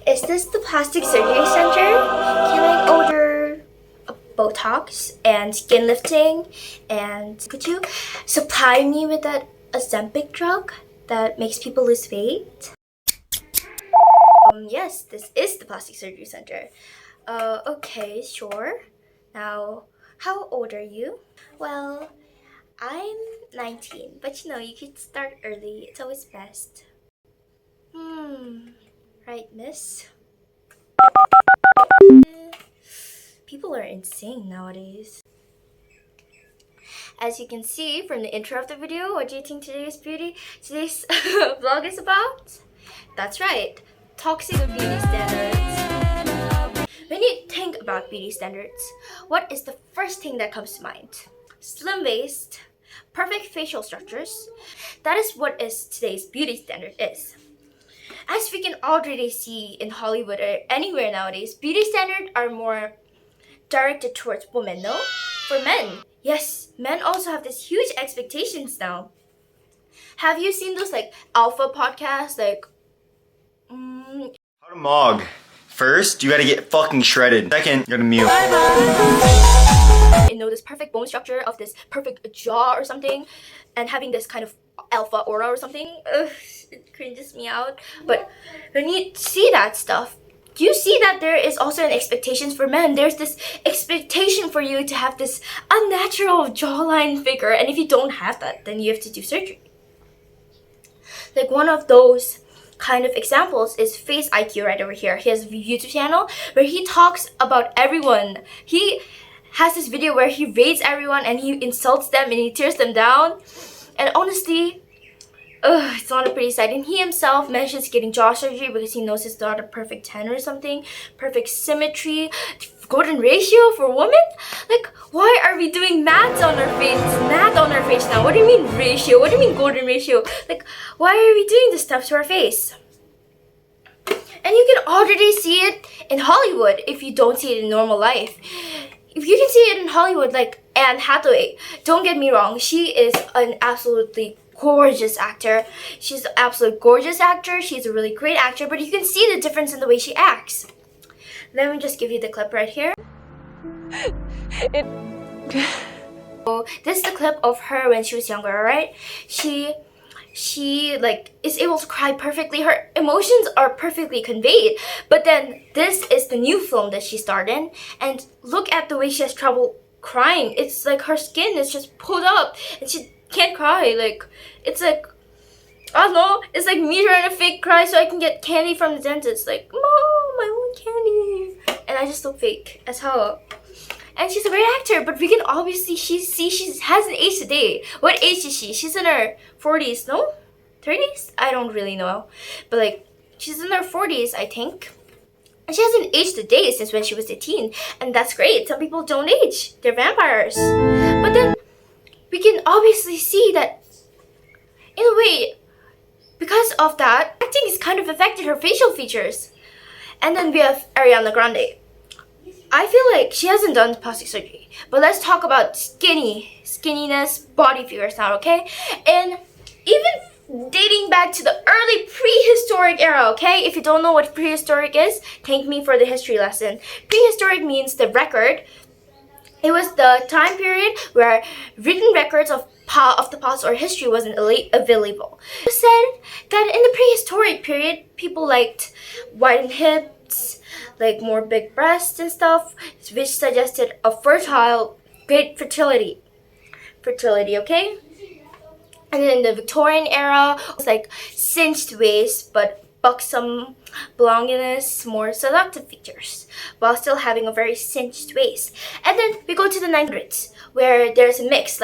Is this the plastic surgery center? Can I order a Botox and skin lifting? And could you supply me with that Ozempic drug that makes people lose weight? Yes, this is the plastic surgery center. Okay, sure. Now, how old are you? Well, I'm 19, but you could start early. It's always best. Right, miss? People are insane nowadays. As you can see from the intro of the video, what do you think today's vlog is about? That's right, toxic beauty standards. When you think about beauty standards, what is the first thing that comes to mind? Slim waist, perfect facial structures. That is what today's beauty standard is. As we can already see in Hollywood or anywhere nowadays, beauty standards are more directed towards women, no? For men, yes, men also have this huge expectations now. Have you seen those alpha podcasts How to mog. First, you gotta get fucking shredded. Second, you gotta meal. This perfect bone structure of this perfect jaw or something, and having this kind of alpha aura or something. Ugh, it cringes me out. But when you see that stuff, do you see that there is also an expectation for men? There's this expectation for you to have this unnatural jawline figure, and if you don't have that, then you have to do surgery. Like one of those kind of examples is Face IQ right over here. He has a YouTube channel where he talks about everyone. He has this video where he rates everyone and he insults them and he tears them down. And honestly, it's not a pretty sight. And he himself mentions getting jaw surgery because he knows it's not a perfect 10 or something. Perfect symmetry. Golden ratio for women? Like, why are we doing math on our face? Math on our face now. What do you mean ratio? What do you mean golden ratio? Like, why are we doing this stuff to our face? And you can already see it in Hollywood if you don't see it in normal life. If you can see it in Hollywood, like Anne Hathaway, don't get me wrong, she is an absolutely gorgeous actor. She's an absolute gorgeous actor. She's a really great actor, but you can see the difference in the way she acts. Let me just give you the clip right here. So this is the clip of her when she was younger, alright? She is able to cry perfectly. Her emotions are perfectly conveyed. But then this is the new film that she starred in, and look at the way she has trouble crying. It's like her skin is just pulled up and she can't cry. Like, it's like, I don't know, it's like me trying to fake cry so I can get candy from the dentist. Like, Mom, I want candy. And I just look fake as hell. And she's a great actor, but we can obviously see she hasn't aged a day. What age is she? She's in her 40s, no? 30s? I don't really know. But like, she's in her 40s, I think. And she hasn't aged a day since when she was 18. And that's great. Some people don't age. They're vampires. But then, we can obviously see that, in a way, because of that, acting has kind of affected her facial features. And then we have Ariana Grande. I feel like she hasn't done plastic surgery, but let's talk about skinniness, body figures now, okay? And even dating back to the early prehistoric era, okay? If you don't know what prehistoric is, thank me for the history lesson. Prehistoric means the record. It was the time period where written records of the past or history wasn't available. It said that in the prehistoric period, people liked widened hips, like more big breasts and stuff, which suggested a great fertility, okay? And then in the Victorian era, it was like cinched waist, but buxom belongingness, more seductive features, while still having a very cinched waist. And then we go to the 1900s, where there's a mix,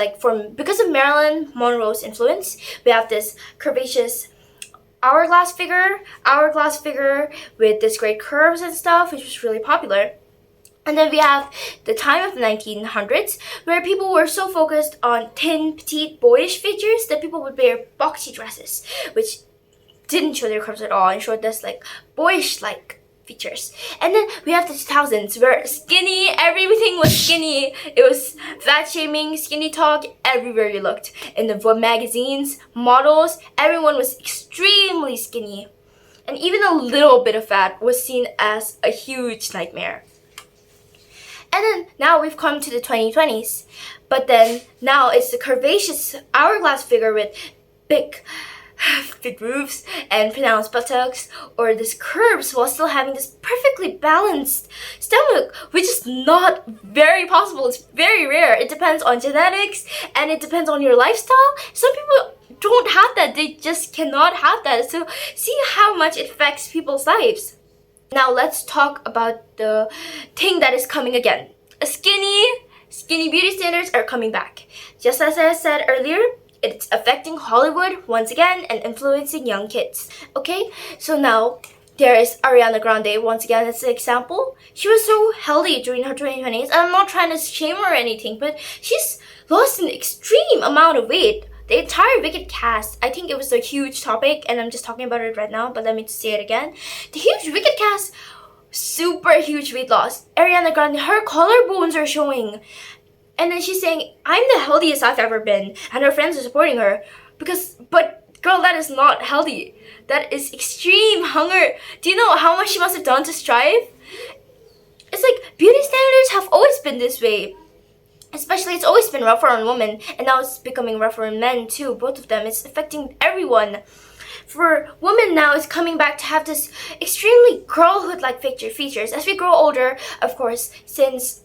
because of Marilyn Monroe's influence, we have this curvaceous hourglass figure with this great curves and stuff, which was really popular. And then we have the time of the 1900s, where people were so focused on thin, petite, boyish features that people would wear boxy dresses, which didn't show their curves at all and showed this boyish features. And then we have the 2000s, where everything was skinny. It was fat shaming, skinny talk everywhere you looked. In the magazines, models, everyone was extremely skinny. and even a little bit of fat was seen as a huge nightmare. And then now we've come to the 2020s, but then now it's the curvaceous hourglass figure with big roofs and pronounced buttocks, or this curves while still having this perfectly balanced stomach, which is not very possible. It's very rare. It depends on genetics and it depends on your lifestyle. Some people don't have that. They just cannot have that. So see how much it affects people's lives. Now let's talk about the thing that is coming again. Skinny beauty standards are coming back. Just as I said earlier, it's affecting Hollywood once again and influencing young kids. Okay, so now there is Ariana Grande once again as an example. She was so healthy during her 2020s, and I'm not trying to shame her or anything, but she's lost an extreme amount of weight. The entire Wicked cast, I think it was a huge topic, and I'm just talking about it right now, but let me say it again. The huge Wicked cast, super huge weight loss. Ariana Grande, her collarbones are showing. And then she's saying, I'm the healthiest I've ever been. And her friends are supporting her. But girl, that is not healthy. That is extreme hunger. Do you know how much she must have done to strive? It's like, beauty standards have always been this way. Especially, it's always been rougher on women. And now it's becoming rougher on men too. Both of them. It's affecting everyone. For women now, it's coming back to have this extremely girlhood-like features. As we grow older, of course, since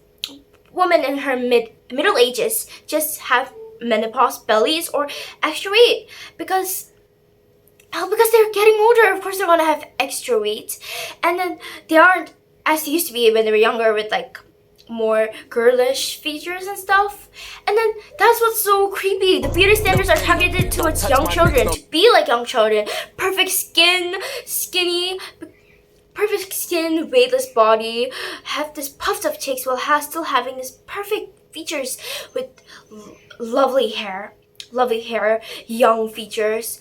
women in her middle ages just have menopause bellies or extra weight because they're getting older. Of course they're gonna have extra weight, and then they aren't as they used to be when they were younger with like more girlish features and stuff. And then that's what's so creepy. The beauty standards are targeted towards young children, to be like young children. Perfect skin, perfect skin, weightless body, have this puffed up cheeks while still having this perfect features with lovely hair, young features,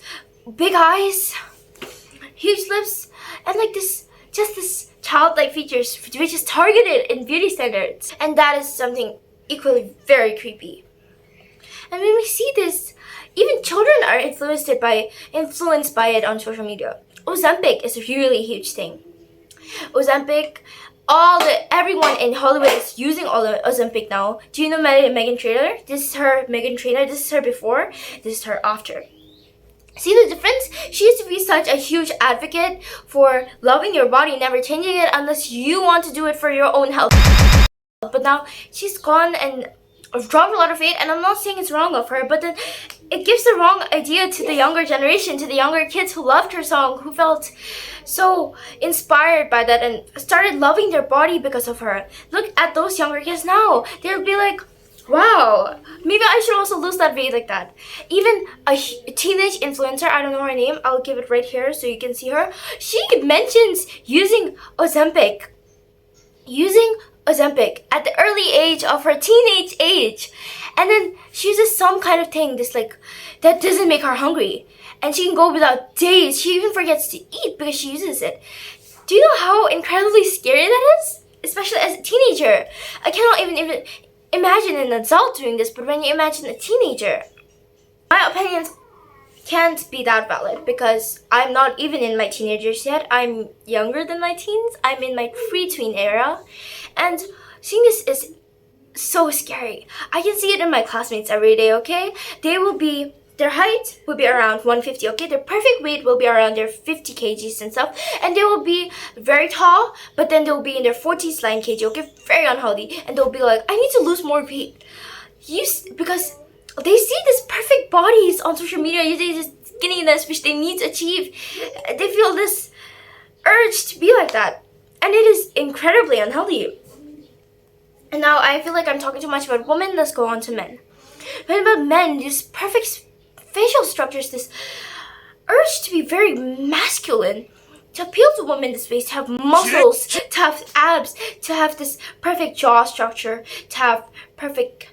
big eyes, huge lips, and like this childlike features which is targeted in beauty standards. And that is something equally very creepy. And when we see this, even children are influenced by it on social media. Ozempic is a really huge thing. Ozempic, everyone in Hollywood is using Ozempic now. Do you know Meghan Trainor? This is her Meghan Trainor. This is her before. This is her after. See the difference? She used to be such a huge advocate for loving your body, never changing it unless you want to do it for your own health. But now she's gone and dropped a lot of weight, and I'm not saying it's wrong of her, but then it gives the wrong idea to the younger generation, to the younger kids who loved her song, who felt so inspired by that and started loving their body because of her. Look at those younger kids now. They'll be like, wow, maybe I should also lose that weight like that. Even a teenage influencer, I don't know her name, I'll give it right here so you can see her. She mentions using Ozempic at the early age of her teenage age. And then she uses some kind of thing, that doesn't make her hungry. And she can go without days. She even forgets to eat because she uses it. Do you know how incredibly scary that is? Especially as a teenager. I cannot even imagine an adult doing this, but when you imagine a teenager, my opinions can't be that valid because I'm not even in my teenagers yet. I'm younger than my teens. I'm in my pre-tween era. And seeing this is so scary. I can see it in my classmates every day, okay? Their height will be around 150, okay? Their perfect weight will be around their 50 kgs and stuff. And they will be very tall, but then they'll be in their 40s, 9 kg, okay? Very unhealthy. And they'll be like, I need to lose more weight. Because they see these perfect bodies on social media, you see this skinniness which they need to achieve. They feel this urge to be like that. And it is incredibly unhealthy. And now I feel like I'm talking too much about women. Let's go on to men. When about men, these perfect facial structures, this urge to be very masculine, to appeal to women this way, to have muscles, to have abs, to have this perfect jaw structure, to have perfect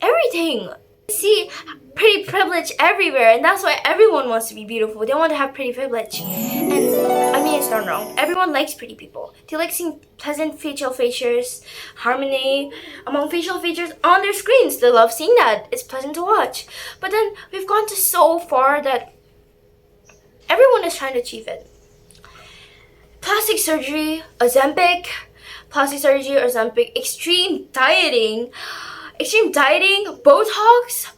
everything. See pretty privilege everywhere, and that's why everyone wants to be beautiful. They want to have pretty privilege. And I mean, it's not wrong. Everyone likes pretty people. They like seeing pleasant facial features, harmony among facial features on their screens. They love seeing that. It's pleasant to watch. But then we've gone to so far that everyone is trying to achieve it. surgery, plastic surgery, Ozempic, extreme dieting, Botox.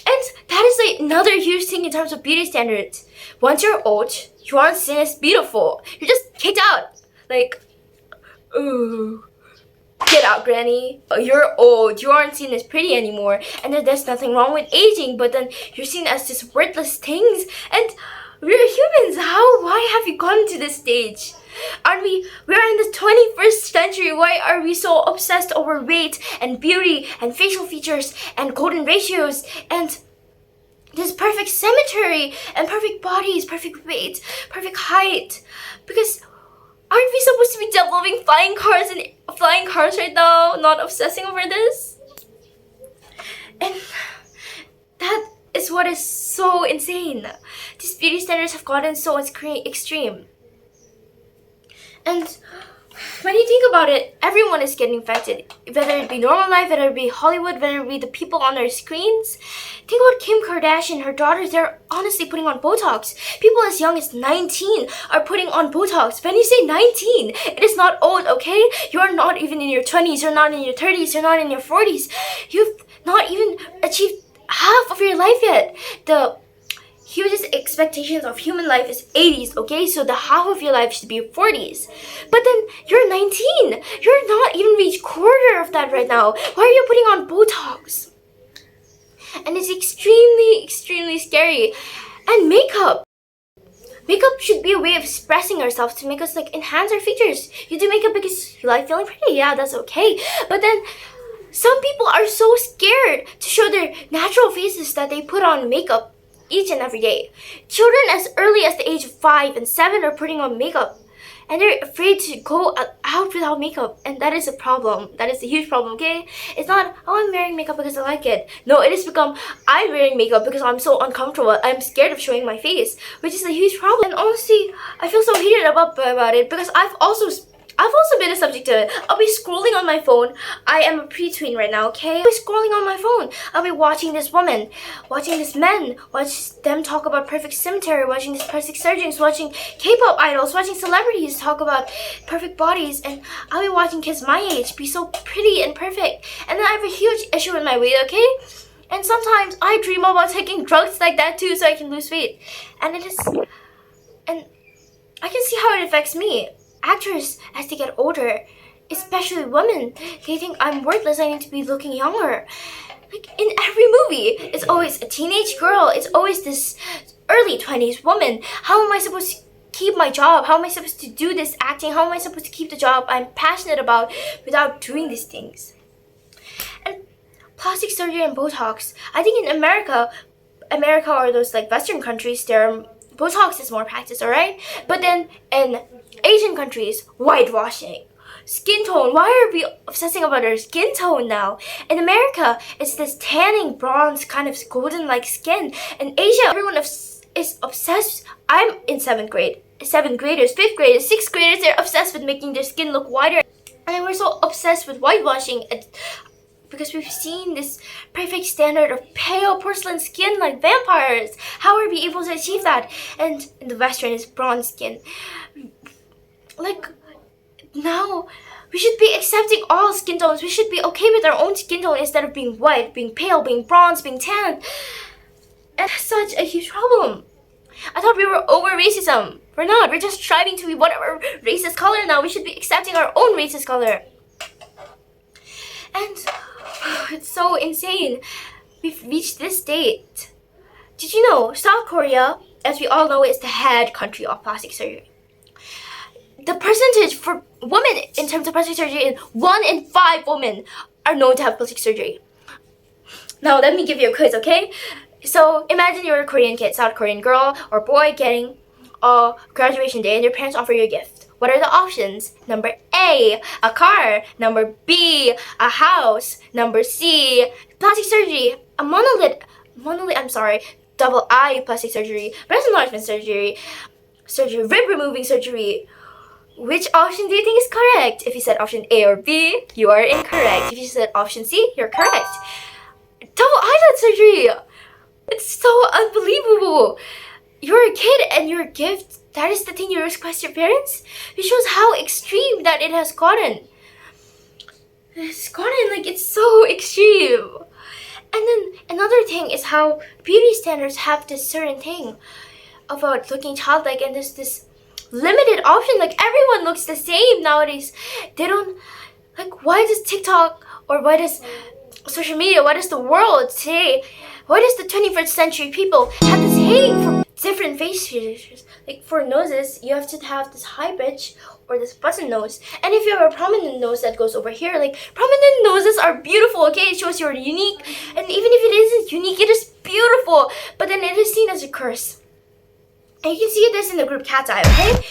And that is like another huge thing in terms of beauty standards. Once you're old, you aren't seen as beautiful. You're just kicked out. Like, ooh, get out, granny. You're old. You aren't seen as pretty anymore. And then there's nothing wrong with aging, but then you're seen as just worthless things. And we're humans. Why have you gotten to this stage? We're in the 21st century. Why are we so obsessed over weight and beauty and facial features and golden ratios and this perfect symmetry and perfect bodies, perfect weight, perfect height? Because aren't we supposed to be developing flying cars right now, not obsessing over this? And that is what is so insane. These beauty standards have gotten so extreme. And when you think about it, everyone is getting affected. Whether it be normal life, whether it be Hollywood, whether it be the people on their screens. Think about Kim Kardashian, her daughters, they're honestly putting on Botox. People as young as 19 are putting on Botox. When you say 19, it is not old, okay? You're not even in your 20s, you're not in your 30s, you're not in your 40s. You've not even achieved half of your life yet. The hugest expectations of human life is 80s, okay? So the half of your life should be 40s. But then you're 19. You're not even reached quarter of that right now. Why are you putting on Botox? And it's extremely scary. And makeup. Makeup should be a way of expressing ourselves to make us like enhance our features. You do makeup because you like feeling pretty. Yeah, that's okay. But then some people are so scared to show their natural faces that they put on makeup each and every day. Children as early as the age of 5 and 7 are putting on makeup. And they're afraid to go out without makeup. And that is a problem. That is a huge problem, okay? It's not, oh, I'm wearing makeup because I like it. No, it has become, I'm wearing makeup because I'm so uncomfortable. I'm scared of showing my face, which is a huge problem. And honestly, I feel so heated up about it because I've also been a subject to it. I'll be scrolling on my phone. I am a pre-tween right now, okay? I'll be scrolling on my phone. I'll be watching this woman, watching this men, watch them talk about perfect symmetry, watching these plastic surgeons, watching K-pop idols, watching celebrities talk about perfect bodies, and I'll be watching kids my age be so pretty and perfect. And then I have a huge issue with my weight, okay? And sometimes I dream about taking drugs like that too so I can lose weight. And I can see how it affects me. Actors, as they get older, especially women, they think I'm worthless, I need to be looking younger. Like in every movie, it's always a teenage girl, it's always this early 20s woman. How am I supposed to keep my job? How am I supposed to do this acting? How am I supposed to keep the job I'm passionate about without doing these things? And plastic surgery and Botox, I think in America or those like Western countries, Botox is more practiced, alright? But then in Asian countries, whitewashing, skin tone. Why are we obsessing about our skin tone now? In America, it's this tanning, bronze, kind of golden-like skin. In Asia, everyone is obsessed. I'm in 7th grade. 7th graders, 5th graders, 6th graders, they're obsessed with making their skin look whiter. And we're so obsessed with whitewashing because we've seen this perfect standard of pale porcelain skin like vampires. How are we able to achieve that? And in the Western, it's bronze skin. Like, now, we should be accepting all skin tones. We should be okay with our own skin tone instead of being white, being pale, being bronze, being tan. And that's such a huge problem. I thought we were over racism. We're not. We're just striving to be whatever racist color now. We should be accepting our own racist color. And it's so insane. We've reached this state. Did you know South Korea, as we all know, is the head country of plastic surgery? The percentage for women in terms of plastic surgery is 1 in 5 women are known to have plastic surgery. Now let me give you a quiz, okay? So imagine you're a Korean kid, South Korean girl or boy getting a graduation day and your parents offer you a gift. What are the options? Number A, a car. Number B, a house. Number C, plastic surgery. Double I plastic surgery, breast enlargement surgery, rib removing surgery. Which option do you think is correct? If you said option A or B, you are incorrect. If you said option C, you're correct. Double eyelid surgery! It's so unbelievable. You're a kid and you're that is the thing you request your parents? It shows how extreme that it has gotten. It's gotten, like, it's so extreme. And then another thing is how beauty standards have this certain thing about looking childlike, and there's this limited option. Like, everyone looks the same nowadays. They don't, like, why does TikTok, or why does social media, why does the world today, why does the 21st century people have this hating for different face features? Like, for noses, you have to have this high bridge or this button nose. And if you have a prominent nose that goes over here, like, prominent noses are beautiful, okay? It shows you're unique. And even if it isn't unique, it is beautiful. But then it is seen as a curse. And you can see this in the group Cat's Eye, okay?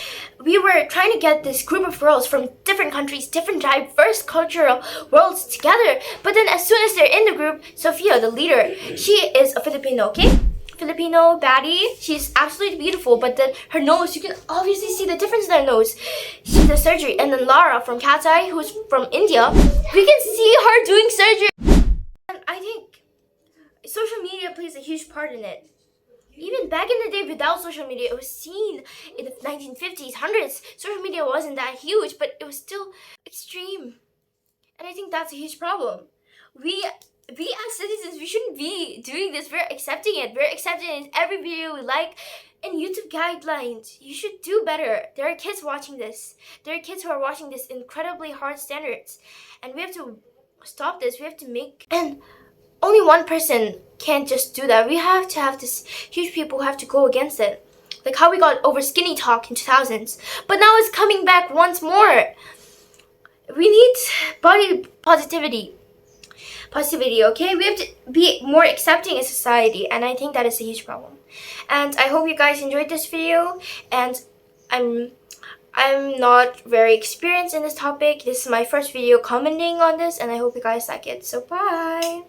We were trying to get this group of girls from different countries, different diverse cultural worlds together. But then as soon as they're in the group, Sophia, the leader, she is a Filipino, okay? Filipino baddie. She's absolutely beautiful, but then her nose, you can obviously see the difference in her nose. She's the surgery. And then Lara from Cat's Eye, who's from India, we can see her doing surgery. And I think social media plays a huge part in it. Even back in the day, without social media, it was seen in the 1950s, 100s. Social media wasn't that huge, but it was still extreme. And I think that's a huge problem. We as citizens, we shouldn't be doing this. We're accepting it. We're accepting it in every video we like. And YouTube guidelines, you should do better. There are kids watching this. There are kids who are watching this incredibly hard standards. And we have to stop this. We have to make... And only one person can't just do that. We have to have this huge people who have to go against it. Like how we got over skinny talk in 2000s. But now it's coming back once more. We need body positivity. Positivity, okay? We have to be more accepting in society. And I think that is a huge problem. And I hope you guys enjoyed this video. And I'm not very experienced in this topic. This is my first video commenting on this. And I hope you guys like it. So bye!